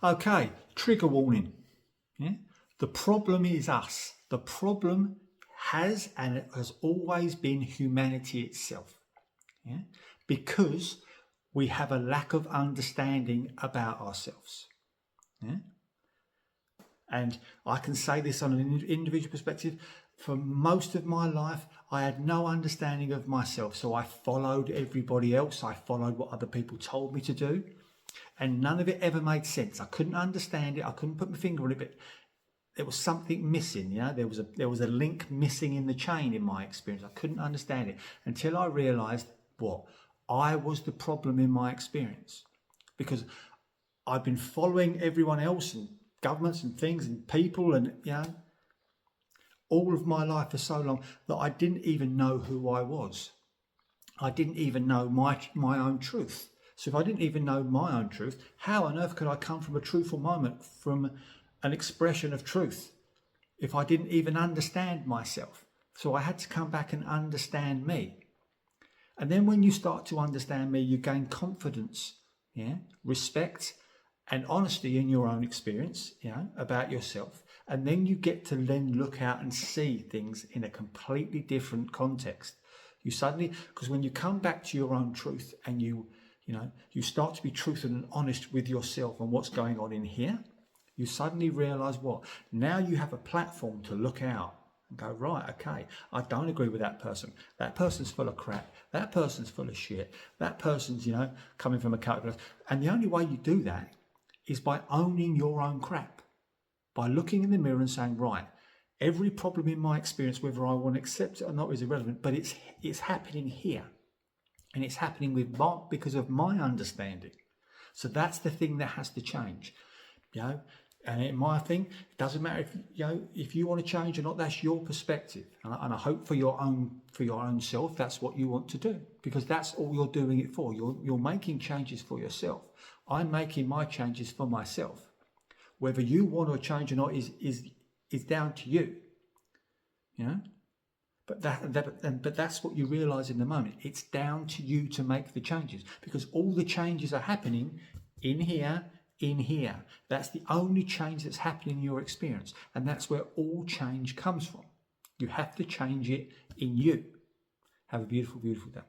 Okay, trigger warning. Yeah? The problem is us. The problem has and it has always been humanity itself. Yeah? Because we have a lack of understanding about ourselves. Yeah? And I can say this on an individual perspective. For most of my life, I had no understanding of myself. So I followed everybody else. I followed what other people told me to do. And none of it ever made sense. I couldn't understand it. I couldn't put my finger on it, but there was something missing. You know, there was a link missing in the chain in my experience. I couldn't understand it until I realised what I was the problem in my experience, because I've been following everyone else and governments and things and people and all of my life for so long that I didn't even know who I was. I didn't even know my own truth. So if I didn't even know my own truth, how on earth could I come from a truthful moment, from an expression of truth, if I didn't even understand myself? So I had to come back and understand me. And then when you start to understand me, you gain confidence, respect and honesty in your own experience, about yourself. And then you get to then look out and see things in a completely different context. You suddenly, because when you come back to your own truth and you start to be truthful and honest with yourself and what's going on in here, you suddenly realize what? Now you have a platform to look out and go, right, okay, I don't agree with that person. That person's full of crap. That person's full of shit. That person's, coming from a character. And the only way you do that is by owning your own crap, by looking in the mirror and saying, right, every problem in my experience, whether I want to accept it or not, is irrelevant, but it's happening here. And it's happening because of my understanding. So that's the thing that has to change. And in my thing, it doesn't matter if you want to change or not. That's your perspective, and I hope for your own self, that's what you want to do, because that's all you're doing it for. You're making changes for yourself. I'm making my changes for myself. Whether you want to change or not is down to you. But that's what you realise in the moment. It's down to you to make the changes, because all the changes are happening in here. That's the only change that's happening in your experience, and that's where all change comes from. You have to change it in you. Have a beautiful, beautiful day.